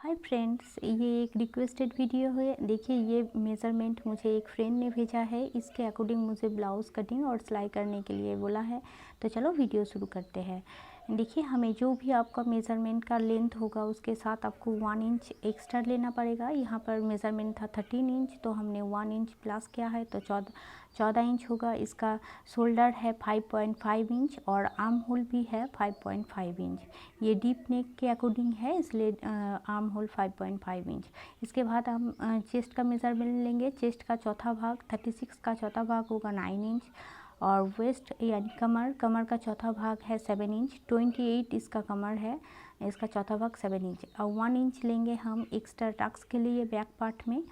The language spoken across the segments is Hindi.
हाय फ्रेंड्स, ये एक रिक्वेस्टेड वीडियो है। देखिए, ये मेज़रमेंट मुझे एक फ्रेंड ने भेजा है। इसके अकॉर्डिंग मुझे ब्लाउज़ कटिंग और सिलाई करने के लिए बोला है। तो चलो वीडियो शुरू करते हैं। देखिए, हमें जो भी आपका मेज़रमेंट का लेंथ होगा उसके साथ आपको 1 इंच एक्स्ट्रा लेना पड़ेगा। यहाँ पर मेज़रमेंट था 13 इंच, तो हमने 1 इंच प्लस किया है, तो 14 इंच होगा। इसका शोल्डर है 5.5 इंच और आर्म होल भी है 5.5 इंच। ये डीप नेक के अकॉर्डिंग है, इसलिए आर्म होल 5.5 इंच। इसके बाद हम चेस्ट का मेज़रमेंट लेंगे। चेस्ट का चौथा भाग 36 का चौथा भाग होगा 9 इंच और वेस्ट यानी कमर का चौथा भाग है 7 इंच। 28 इसका कमर है, इसका चौथा भाग 7 इंच और 1 इंच लेंगे हम एक्स्ट्रा टक्स के लिए बैक पार्ट में।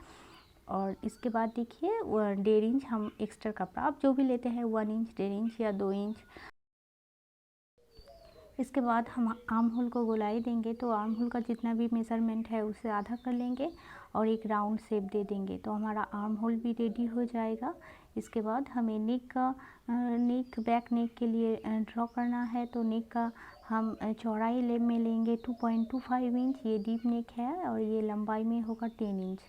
और इसके बाद देखिए 1.5 इंच हम एक्स्ट्रा कपड़ा आप जो भी लेते हैं 1 इंच, 1.5 इंच या 2 इंच। इसके बाद हम आर्म होल को गोलाई देंगे, तो आर्म होल का जितना भी मेज़रमेंट है उसे आधा कर लेंगे और एक राउंड शेप दे देंगे, तो हमारा आर्म होल भी रेडी हो जाएगा। इसके बाद हमें नेक बैक नेक के लिए ड्रॉ करना है, तो नेक का हम चौड़ाई में लेंगे 2.25 इंच। ये डीप नेक है और ये लंबाई में होगा 10 इंच।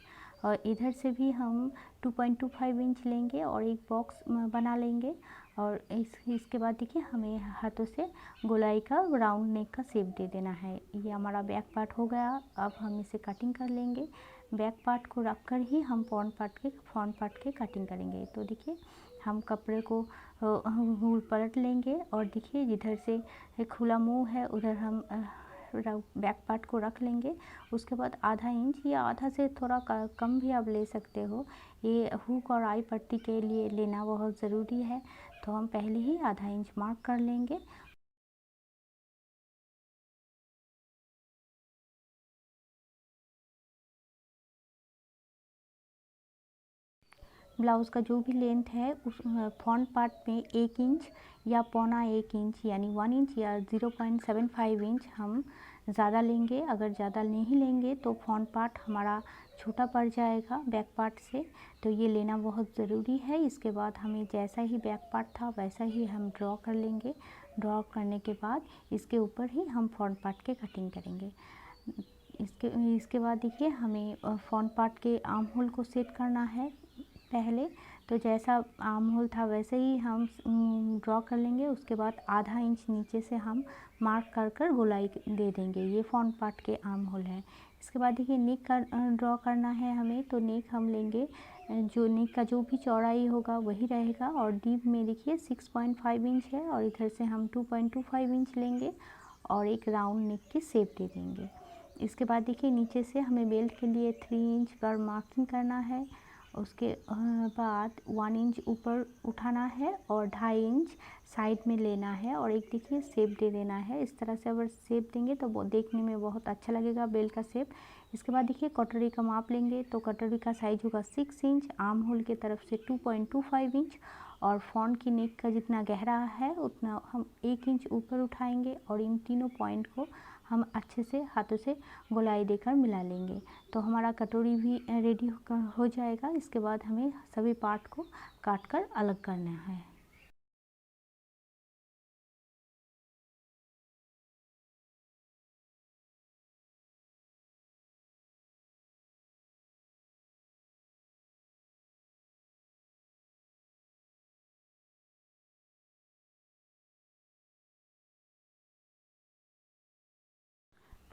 और इधर से भी हम 2.25 इंच लेंगे और एक बॉक्स बना लेंगे। और इसके बाद देखिए हमें हाथों से गोलाई का राउंड नेक का शेप दे देना है। ये हमारा बैक पार्ट हो गया। अब हम इसे कटिंग कर लेंगे। बैक पार्ट को रख कर ही हम फ्रंट पार्ट के कटिंग करेंगे। तो देखिए हम कपड़े को पलट लेंगे और देखिए जिधर से खुला मुंह है उधर हम बैक पार्ट को रख लेंगे। उसके बाद आधा इंच या आधा से थोड़ा कम भी आप ले सकते हो। ये हुक और आई पट्टी के लिए लेना बहुत ज़रूरी है, तो हम पहले ही आधा इंच मार्क कर लेंगे। ब्लाउज़ का जो भी लेंथ है उस फ्रंट पार्ट में 1 इंच या 1.25 इंच यानी 1 इंच या 0.75 इंच हम ज़्यादा लेंगे। अगर ज़्यादा नहीं लेंगे तो फ्रंट पार्ट हमारा छोटा पड़ जाएगा बैक पार्ट से, तो ये लेना बहुत ज़रूरी है। इसके बाद हमें जैसा ही बैक पार्ट था वैसा ही हम ड्रॉ कर लेंगे। ड्रॉ करने के बाद इसके ऊपर ही हम फ्रंट पार्ट के कटिंग करेंगे। इसके बाद देखिए हमें फ्रंट पार्ट के आर्म होल को सेट करना है पहले। तो जैसा आर्म होल था वैसे ही हम ड्रॉ कर लेंगे। उसके बाद आधा इंच नीचे से हम मार्क कर गोलाई दे देंगे। ये फ्रंट पार्ट के आर्म होल है। इसके बाद देखिए नेक का ड्रॉ करना है हमें, तो नेक हम लेंगे जो नेक का जो भी चौड़ाई होगा वही रहेगा। और डीप में देखिए 6.5 इंच है और इधर से हम 2.25 इंच लेंगे और एक राउंड नेक की शेप दे देंगे। इसके बाद देखिए नीचे से हमें बेल्ट के लिए 3 इंच पर मार्किंग करना है। उसके बाद 1 इंच ऊपर उठाना है और 2.5 इंच साइड में लेना है और एक देखिए शेप दे देना है। इस तरह से अगर शेप देंगे तो वो देखने में बहुत अच्छा लगेगा बेल्ट का शेप। इसके बाद देखिए कटोरी का माप लेंगे, तो कटोरी का साइज होगा 6 इंच। आर्म होल की तरफ से 2.25 इंच और फ्रंट की नेक का जितना गहरा है उतना हम 1 इंच ऊपर उठाएंगे और इन तीनों पॉइंट को हम अच्छे से हाथों से गोलाई देकर मिला लेंगे, तो हमारा कटोरी भी रेडी हो जाएगा। इसके बाद हमें सभी पार्ट को काट कर अलग करना है।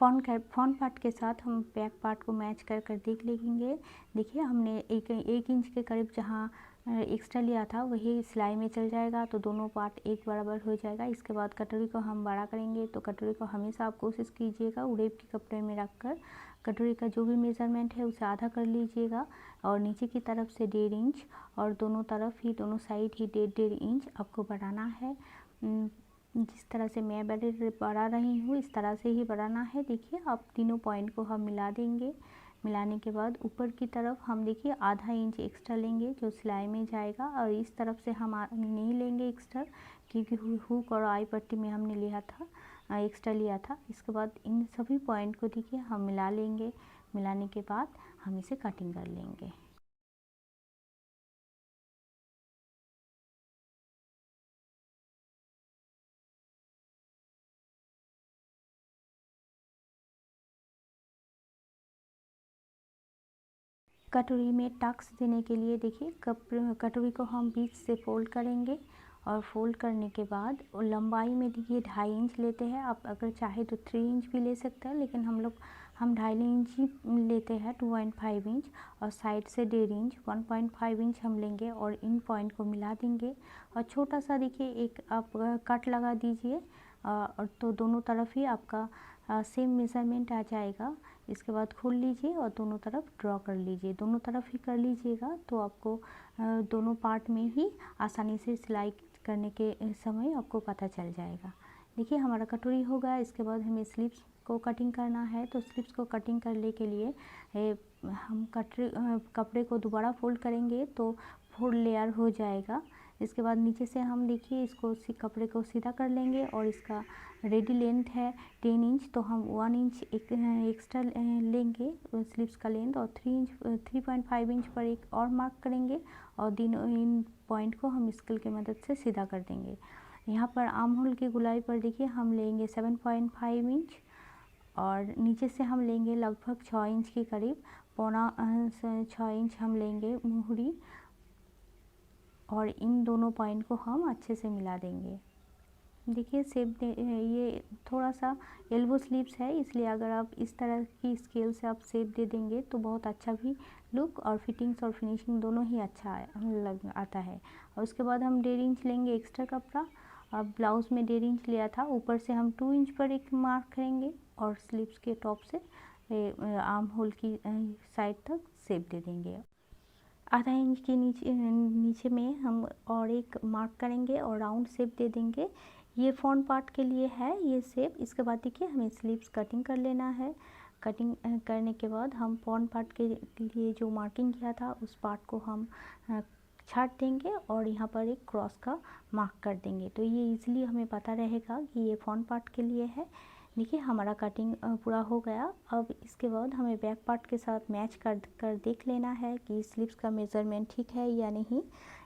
फ्रंट पार्ट के साथ हम बैक पार्ट को मैच कर देख लेंगे। देखिए हमने एक इंच के करीब जहाँ एक्स्ट्रा लिया था वही सिलाई में चल जाएगा, तो दोनों पार्ट एक बराबर हो जाएगा। इसके बाद कटोरी को हम बड़ा करेंगे, तो कटोरी को हमेशा आप कोशिश कीजिएगा उड़ेब के कपड़े में रख कर कटोरी का जो भी मेज़रमेंट है उसे आधा कर लीजिएगा और नीचे की तरफ से 1.5 इंच और दोनों तरफ ही दोनों साइड ही 1.5 इंच आपको बढ़ाना है। जिस तरह से मैं बढ़ा रही हूँ इस तरह से ही बढ़ाना है। देखिए अब तीनों पॉइंट को हम मिला देंगे। मिलाने के बाद ऊपर की तरफ हम देखिए आधा इंच एक्स्ट्रा लेंगे जो सिलाई में जाएगा और इस तरफ से हम नहीं लेंगे एक्स्ट्रा, क्योंकि हुक और आई पट्टी में हमने लिया था एक्स्ट्रा लिया था। इसके बाद इन सभी पॉइंट को देखिए हम मिला लेंगे। मिलाने के बाद हम इसे कटिंग कर लेंगे। कटोरी में टक्स देने के लिए देखिए कटोरी को हम बीच से फोल्ड करेंगे और फोल्ड करने के बाद लंबाई में देखिए 2.5 इंच लेते हैं। आप अगर चाहे तो 3 इंच भी ले सकते हैं, लेकिन हम 2.5 इंच ही लेते हैं, 2.5 इंच। और साइड से 1.5 इंच, 1.5 इंच हम लेंगे और इन पॉइंट को मिला देंगे और छोटा सा देखिए एक आप कट लगा दीजिए और तो दोनों तरफ ही आपका सेम मेज़रमेंट आ जाएगा। इसके बाद खोल लीजिए और दोनों तरफ ड्रॉ कर लीजिए। दोनों तरफ ही कर लीजिएगा तो आपको दोनों पार्ट में ही आसानी से सिलाई करने के समय आपको पता चल जाएगा। देखिए हमारा कटोरी हो गया। इसके बाद हमें स्लीव्स को कटिंग करना है, तो स्लीव्स को कटिंग करने के लिए हम कपड़े को दोबारा फोल्ड करेंगे तो 4 लेयर हो जाएगा। इसके बाद नीचे से हम देखिए इसको कपड़े को सीधा कर लेंगे और इसका रेडी लेंथ है 10 इंच, तो हम 1 इंच एक्स्ट्रा लेंगे स्लीव्स का लेंथ और 3.5 इंच पर एक और मार्क करेंगे और इन पॉइंट को हम स्केल की मदद से सीधा कर देंगे। यहाँ पर आर्म होल की गुलाई पर देखिए हम लेंगे 7.5 इंच और नीचे से हम लेंगे लगभग 6 इंच के करीब, 6 इंच हम लेंगे मुहरी और इन दोनों पॉइंट को हम अच्छे से मिला देंगे। देखिए ये थोड़ा सा एल्बो स्लीव्स है, इसलिए अगर आप इस तरह की स्केल से आप शेप दे देंगे तो बहुत अच्छा भी लुक और फिटिंग्स और फिनिशिंग दोनों ही अच्छा आता है। और उसके बाद हम 1.5 इंच लेंगे एक्स्ट्रा कपड़ा। अब ब्लाउज़ में 1.5 इंच लिया था, ऊपर से हम 2 इंच पर एक मार्क करेंगे और स्लीव्स के टॉप से आर्म होल की साइड तक शेप दे देंगे। आधा इंच के नीचे में हम और एक मार्क करेंगे और राउंड शेप दे देंगे। ये फ्रंट पार्ट के लिए है ये शेप। इसके बाद देखिए हमें स्लीव्स कटिंग कर लेना है। कटिंग करने के बाद हम फ्रंट पार्ट के लिए जो मार्किंग किया था उस पार्ट को हम छाट देंगे और यहाँ पर एक क्रॉस का मार्क कर देंगे, तो ये इजीली हमें पता रहेगा कि ये फ्रंट पार्ट के लिए है। देखिए हमारा कटिंग पूरा हो गया। अब इसके बाद हमें बैक पार्ट के साथ मैच कर देख लेना है कि स्लीव्स का मेज़रमेंट ठीक है या नहीं,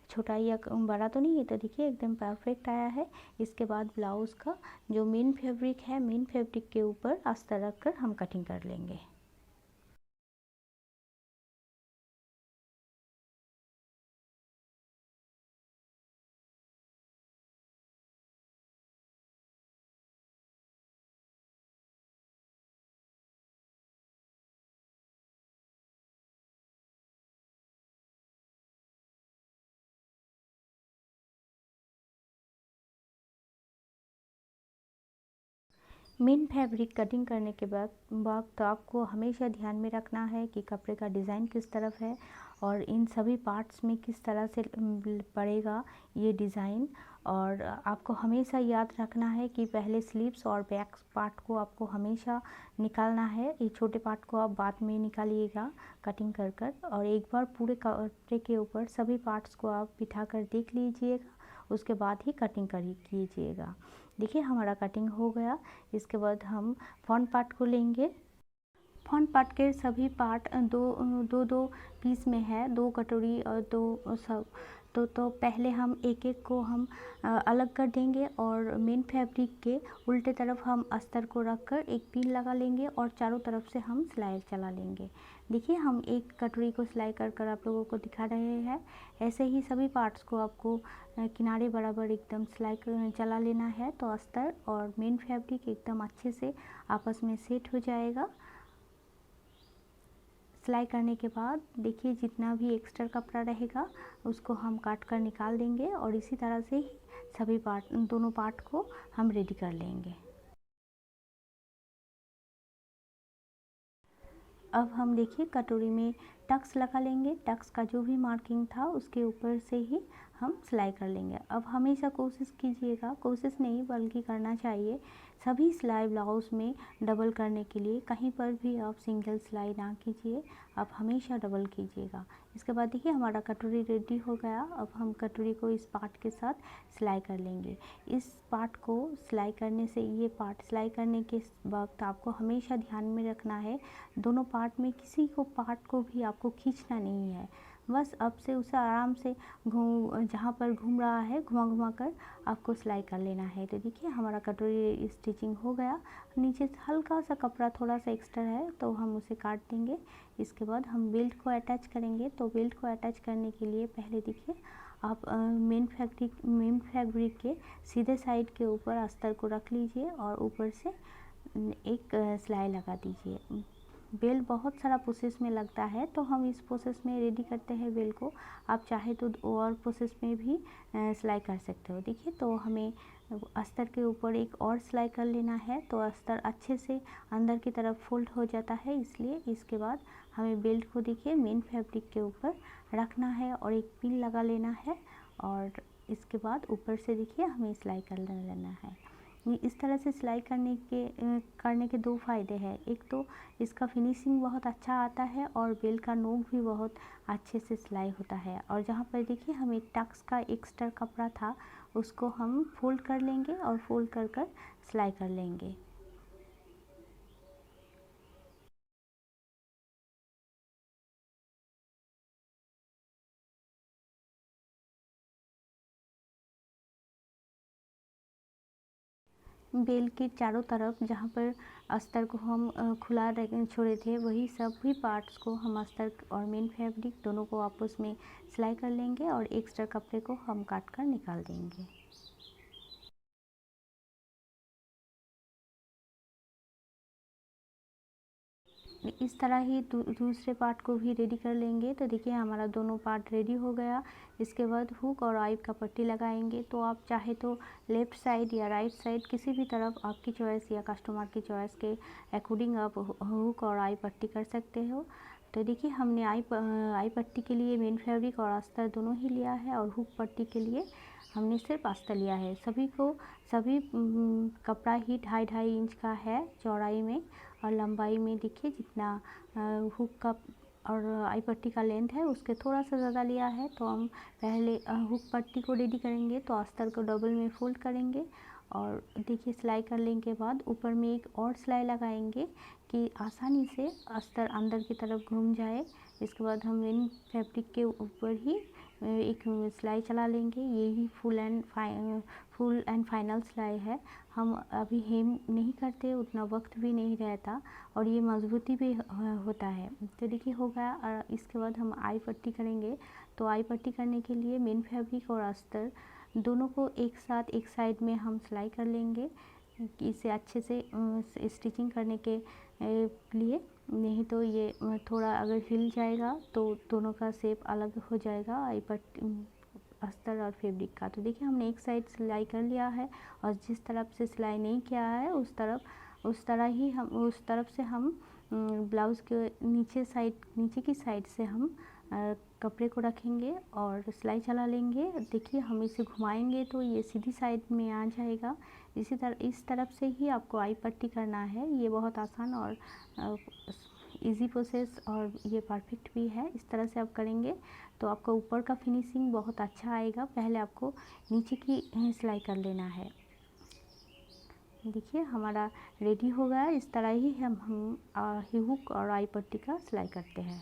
छोटा या बड़ा तो नहीं है। तो देखिए एकदम परफेक्ट आया है। इसके बाद ब्लाउज़ का जो मेन फैब्रिक है, मेन फैब्रिक के ऊपर अस्तर रख कर हम कटिंग कर लेंगे। मेन फैब्रिक कटिंग करने के बाद तो आपको हमेशा ध्यान में रखना है कि कपड़े का डिज़ाइन किस तरफ है और इन सभी पार्ट्स में किस तरह से पड़ेगा ये डिज़ाइन। और आपको हमेशा याद रखना है कि पहले स्लीव्स और बैक पार्ट को आपको हमेशा निकालना है। ये छोटे पार्ट को आप बाद में निकालिएगा कटिंग कर और एक बार पूरे कपड़े के ऊपर सभी पार्ट्स को आप बिठा कर देख लीजिएगा, उसके बाद ही कटिंग कीजिएगा। देखिए हमारा कटिंग हो गया। इसके बाद हम फ्रंट पार्ट को लेंगे। फ्रंट पार्ट के सभी पार्ट दो पीस में है, 2 कटोरी और 2 सब। तो पहले हम एक को हम अलग कर देंगे और मेन फैब्रिक के उल्टे तरफ हम अस्तर को रखकर एक पिन लगा लेंगे और चारों तरफ से हम सिलाई चला लेंगे। देखिए हम एक कटोरी को सिलाई कर आप लोगों को दिखा रहे हैं। ऐसे ही सभी पार्ट्स को आपको किनारे बराबर एकदम सिलाई चला लेना है, तो अस्तर और मेन फैब्रिक एकदम अच्छे से आपस में सेट हो जाएगा। सिलाई करने के बाद देखिए जितना भी एक्स्ट्रा कपड़ा रहेगा उसको हम काट कर निकाल देंगे और इसी तरह से ही सभी दोनों पार्ट को हम रेडी कर लेंगे। अब हम देखिए कटोरी में टक्स लगा लेंगे। टक्स का जो भी मार्किंग था उसके ऊपर से ही हम सिलाई कर लेंगे। अब हमेशा कोशिश कीजिएगा, कोशिश नहीं बल्कि करना चाहिए, सभी सिलाई ब्लाउज़ में डबल करने के लिए कहीं पर भी आप सिंगल सिलाई ना कीजिए, आप हमेशा डबल कीजिएगा। इसके बाद देखिए हमारा कटोरी रेडी हो गया। अब हम कटोरी को इस पार्ट के साथ सिलाई कर लेंगे। इस पार्ट को सिलाई करने से ये पार्ट सिलाई करने के वक्त आपको हमेशा ध्यान में रखना है, दोनों पार्ट में किसी को पार्ट को भी आपको खींचना नहीं है, बस अब से उसे आराम से जहाँ पर घूम रहा है घुमा घुमा कर आपको सिलाई कर लेना है। तो देखिए हमारा कटोरी स्टिचिंग हो गया। नीचे से हल्का सा कपड़ा थोड़ा सा एक्स्ट्रा है तो हम उसे काट देंगे। इसके बाद हम बेल्ट को अटैच करेंगे। तो बेल्ट को अटैच करने के लिए पहले देखिए आप मेन फैब्रिक के सीधे साइड के ऊपर अस्तर को रख लीजिए और ऊपर से एक सिलाई लगा दीजिए। बेल बहुत सारा प्रोसेस में लगता है तो हम इस प्रोसेस में रेडी करते हैं बेल को। आप चाहे तो और प्रोसेस में भी सिलाई कर सकते हो। देखिए तो हमें अस्तर के ऊपर एक और सिलाई कर लेना है। तो अस्तर अच्छे से अंदर की तरफ फोल्ड हो जाता है, इसलिए इसके बाद हमें बेल्ट को देखिए मेन फैब्रिक के ऊपर रखना है और एक पिन लगा लेना है और इसके बाद ऊपर से देखिए हमें सिलाई कर लेना है। इस तरह से सिलाई करने के दो फ़ायदे हैं। एक तो इसका फिनिशिंग बहुत अच्छा आता है और बेल का नोक भी बहुत अच्छे से सिलाई होता है। और जहाँ पर देखिए हमें टक्स का एक्स्ट्रा कपड़ा था उसको हम फोल्ड कर लेंगे और फोल्ड कर कर सिलाई कर लेंगे। बेल के चारों तरफ जहाँ पर अस्तर को हम खुला छोड़े थे वही सभी पार्ट्स को हम अस्तर और मेन फैब्रिक दोनों को आपस में सिलाई कर लेंगे और एक्स्ट्रा कपड़े को हम काट कर निकाल देंगे। इस तरह ही दूसरे पार्ट को भी रेडी कर लेंगे। तो देखिए हमारा दोनों पार्ट रेडी हो गया। इसके बाद हुक और आई का पट्टी लगाएंगे। तो आप चाहे तो लेफ़्ट साइड या राइट साइड किसी भी तरफ आपकी चॉइस या कस्टमर की चॉइस के अकॉर्डिंग आप हुक और आई पट्टी कर सकते हो। तो देखिए हमने आई पट्टी के लिए मेन फैब्रिक और अस्तर दोनों ही लिया है और हुक पट्टी के लिए हमने सिर्फ अस्तर लिया है। सभी कपड़ा ही 2.5 इंच का है चौड़ाई में और लंबाई में देखिए जितना हुक का और आई पट्टी का लेंथ है उसके थोड़ा सा ज़्यादा लिया है। तो हम पहले हुक पट्टी को रेडी करेंगे। तो अस्तर को डबल में फोल्ड करेंगे और देखिए सिलाई करने के बाद ऊपर में एक और सिलाई लगाएंगे कि आसानी से अस्तर अंदर की तरफ घूम जाए। इसके बाद हम मेन फैब्रिक के ऊपर ही एक सिलाई चला लेंगे। यही फुल एंड फाइनल सिलाई है। हम अभी हेम नहीं करते, उतना वक्त भी नहीं रहता और ये मजबूती भी होता है। तो देखिए हो गया। और इसके बाद हम आई पट्टी करेंगे। तो आई पट्टी करने के लिए मेन फैब्रिक और अस्तर दोनों को एक साथ एक साइड में हम सिलाई कर लेंगे कि इसे अच्छे से स्टिचिंग करने के लिए। नहीं तो ये थोड़ा अगर हिल जाएगा तो दोनों का शेप अलग हो जाएगा आई पट्टी अस्तर और फैब्रिक का। तो देखिए हमने एक साइड सिलाई कर लिया है और जिस तरफ से सिलाई नहीं किया है उस तरफ से हम ब्लाउज़ के नीचे की साइड से हम कपड़े को रखेंगे और सिलाई चला लेंगे। देखिए हम इसे घुमाएंगे तो ये सीधी साइड में आ जाएगा। इस तरफ से ही आपको आई पट्टी करना है। ये बहुत आसान और इजी प्रोसेस और ये परफेक्ट भी है। इस तरह से आप करेंगे तो आपका ऊपर का फिनिशिंग बहुत अच्छा आएगा। पहले आपको नीचे की सिलाई कर लेना है। देखिए हमारा रेडी हो गया। इस तरह ही हम हुक और आई पट्टी का सिलाई करते हैं।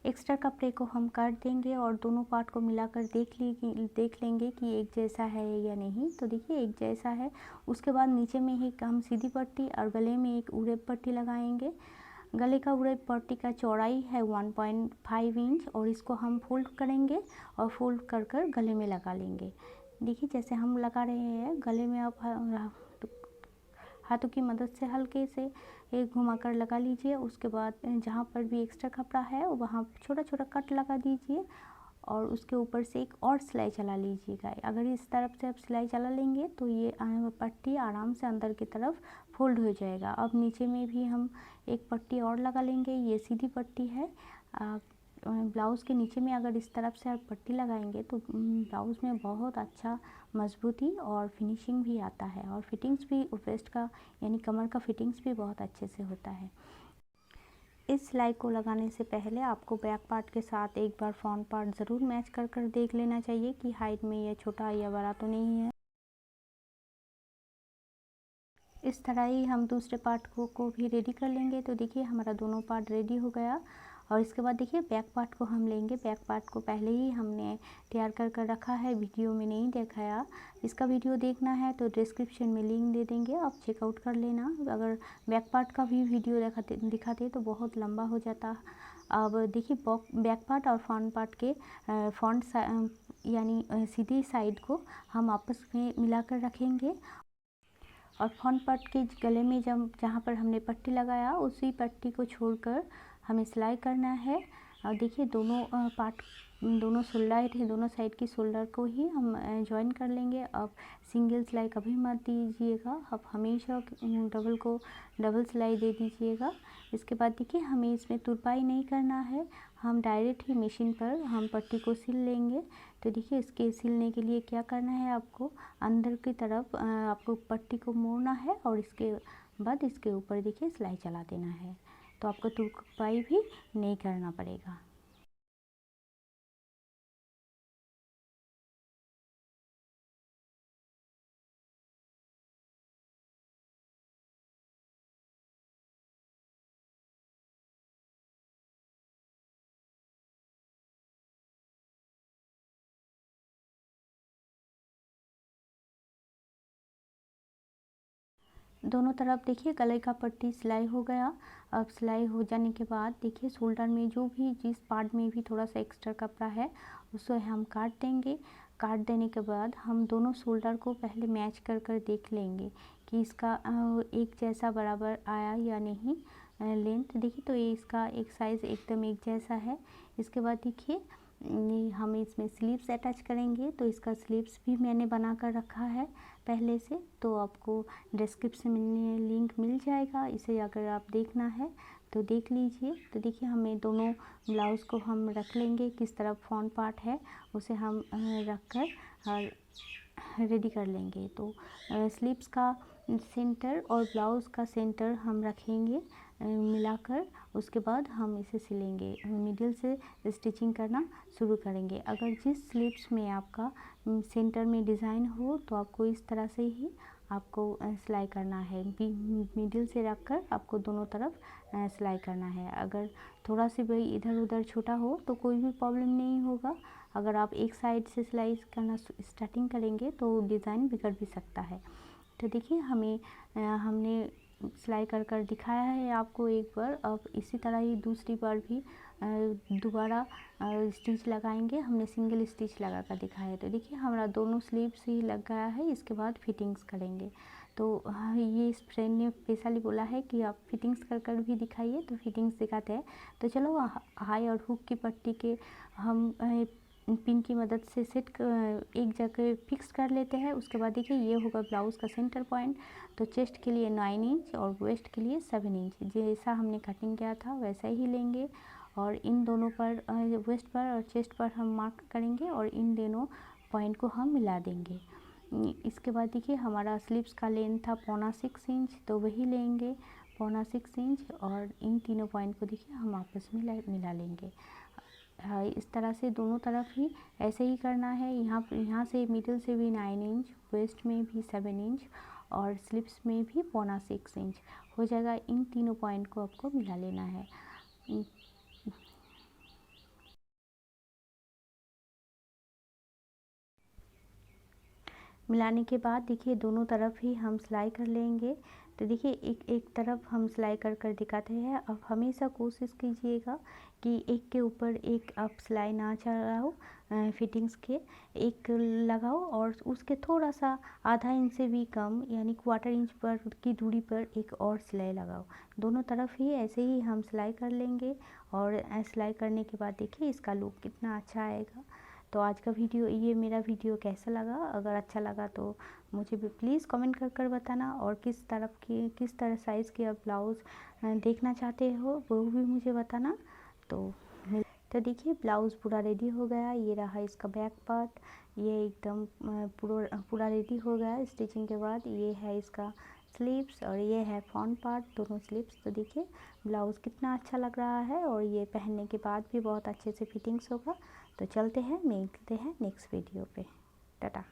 एक्स्ट्रा कपड़े को हम काट देंगे और दोनों पार्ट को मिलाकर देख लेंगे कि एक जैसा है या नहीं। तो देखिए एक जैसा है। उसके बाद नीचे में ही हम सीधी पट्टी और गले में एक उड़ेप पट्टी लगाएंगे। गले का उड़ेप पट्टी का चौड़ाई है 1.5 इंच और इसको हम फोल्ड करेंगे और फोल्ड कर कर गले में लगा लेंगे। देखिए जैसे हम लगा रहे हैं गले में आप हाथों की मदद से हल्के से एक घुमाकर लगा लीजिए। उसके बाद जहाँ पर भी एक्स्ट्रा कपड़ा है वहाँ छोटा छोटा कट लगा दीजिए और उसके ऊपर से एक और सिलाई चला लीजिएगा। अगर इस तरफ से आप सिलाई चला लेंगे तो ये पट्टी आराम से अंदर की तरफ फोल्ड हो जाएगा। अब नीचे में भी हम एक पट्टी और लगा लेंगे। ये सीधी पट्टी है। ब्लाउज़ के नीचे में अगर इस तरफ से आप पट्टी लगाएंगे तो ब्लाउज़ में बहुत अच्छा मजबूती और फिनिशिंग भी आता है और फिटिंग्स भी वेस्ट का यानी कमर का फिटिंग्स भी बहुत अच्छे से होता है। इस सिलाई को लगाने से पहले आपको बैक पार्ट के साथ एक बार फ्रंट पार्ट ज़रूर मैच कर देख लेना चाहिए कि हाइट में यह छोटा या बड़ा तो नहीं है। इस तरह ही हम दूसरे पार्ट को भी रेडी कर लेंगे। तो देखिए हमारा दोनों पार्ट रेडी हो गया। और इसके बाद देखिए बैक पार्ट को हम लेंगे। बैक पार्ट को पहले ही हमने तैयार कर रखा है, वीडियो में नहीं दिखाया। इसका वीडियो देखना है तो डिस्क्रिप्शन में लिंक दे देंगे, आप चेकआउट कर लेना। अगर बैक पार्ट का भी वीडियो दिखाते तो बहुत लंबा हो जाता। अब देखिए बैक पार्ट और फ्रंट पार्ट के फ्रंट यानी सीधी साइड को हम आपस में मिलाकर रखेंगे। और फ्रंट पार्ट के गले में जहाँ पर हमने पट्टी लगाया उसी पट्टी को छोड़कर हमें सिलाई करना है। और देखिए दोनों शोल्डर थे, दोनों साइड की शोल्डर को ही हम जॉइन कर लेंगे। अब सिंगल सिलाई कभी मत दीजिएगा, अब हमेशा डबल को डबल सिलाई दे दीजिएगा। इसके बाद देखिए हमें इसमें तुरपाई नहीं करना है, हम डायरेक्ट ही मशीन पर हम पट्टी को सिल लेंगे। तो देखिए इसके सिलने के लिए क्या करना है, आपको अंदर की तरफ आपको पट्टी को मोड़ना है और इसके बाद इसके ऊपर देखिए सिलाई चला देना है। तो आपको तुरपाई भी नहीं करना पड़ेगा। दोनों तरफ देखिए गले का पट्टी सिलाई हो गया। अब सिलाई हो जाने के बाद देखिए शोल्डर में जिस पार्ट में भी थोड़ा सा एक्स्ट्रा कपड़ा है उसे हम काट देंगे। काट देने के बाद हम दोनों शोल्डर को पहले मैच कर देख लेंगे कि इसका एक जैसा बराबर आया या नहीं लेंथ। देखिए तो ये इसका एक साइज़ एकदम एक जैसा है। इसके बाद देखिए हम इसमें स्लीव्स अटैच करेंगे। तो इसका स्लीव्स भी मैंने बना कर रखा है पहले से, तो आपको डिस्क्रिप्शन में लिंक मिल जाएगा। इसे अगर आप देखना है तो देख लीजिए। तो देखिए हमें दोनों ब्लाउज़ को हम रख लेंगे, किस तरफ फ्रंट पार्ट है उसे हम रख कर रेडी कर लेंगे। तो स्लीव्स का सेंटर और ब्लाउज़ का सेंटर हम रखेंगे मिलाकर। उसके बाद हम इसे सिलेंगे, मिडिल से स्टिचिंग करना शुरू करेंगे। अगर जिस स्लीव्स में आपका सेंटर में डिज़ाइन हो तो आपको इस तरह से ही आपको सिलाई करना है। मिडिल से रखकर आपको दोनों तरफ सिलाई करना है। अगर थोड़ा सी भी इधर उधर छोटा हो तो कोई भी प्रॉब्लम नहीं होगा। अगर आप एक साइड से सिलाई करना स्टार्टिंग करेंगे तो डिज़ाइन बिगड़ भी सकता है। तो देखिए हमने सिलाई कर दिखाया है आपको एक बार। अब इसी तरह ही दूसरी बार भी दोबारा स्टिच लगाएंगे। हमने सिंगल स्टिच लगा कर दिखाया है। तो देखिए हमारा दोनों स्लीव्स ही लग गया है। इसके बाद फिटिंग्स करेंगे। तो ये इस फ्रेंड ने स्पेशली बोला है कि आप फिटिंग्स कर भी दिखाइए, तो फिटिंग्स दिखाते हैं। तो चलो हाई और हुक की पट्टी के हम पिन की मदद से एक जगह फिक्स कर लेते हैं। उसके बाद देखिए ये होगा ब्लाउज़ का सेंटर पॉइंट। तो चेस्ट के लिए 9 इंच और वेस्ट के लिए 7 इंच, जैसा हमने कटिंग किया था वैसा ही लेंगे। और इन दोनों पर वेस्ट पर और चेस्ट पर हम मार्क करेंगे और इन दोनों पॉइंट को हम मिला देंगे। इसके बाद देखिए हमारा स्लीव्स का लेंथ था 6.25 इंच, तो वही लेंगे 6.25 इंच और इन तीनों पॉइंट को देखिए हम आपस में मिला लेंगे। इस तरह से दोनों तरफ ही ऐसे ही करना है। यहाँ से मिडिल से भी 9 इंच, वेस्ट में भी 7 इंच और स्लिप्स में भी 6.25 इंच हो जाएगा। इन तीनों पॉइंट को आपको मिला लेना है। मिलाने के बाद देखिए दोनों तरफ ही हम सिलाई कर लेंगे। तो देखिए एक तरफ हम सिलाई कर दिखाते हैं। अब हमेशा कोशिश कीजिएगा कि एक के ऊपर एक आप सिलाई ना चढ़ाओ, फिटिंग्स के एक लगाओ और उसके थोड़ा सा आधा इंच से भी कम यानी 1/4 इंच पर की दूरी पर एक और सिलाई लगाओ। दोनों तरफ ही ऐसे ही हम सिलाई कर लेंगे। और सिलाई करने के बाद देखिए इसका लुक कितना अच्छा आएगा। तो आज का ये मेरा वीडियो कैसा लगा, अगर अच्छा लगा तो मुझे भी प्लीज़ कमेंट कर बताना। और किस तरह साइज़ के आप ब्लाउज़ देखना चाहते हो वो भी मुझे बताना। तो देखिए ब्लाउज़ पूरा रेडी हो गया। ये रहा इसका बैक पार्ट, ये एकदम पूरा रेडी हो गया स्टिचिंग के बाद। ये है इसका स्लीव्स और ये है फ्रंट पार्ट, दोनों स्लीव्स। तो देखिए ब्लाउज़ कितना अच्छा लग रहा है और ये पहनने के बाद भी बहुत अच्छे से फिटिंग्स होगा। तो चलते हैं, मिलते हैं नेक्स्ट वीडियो पे। टाटा।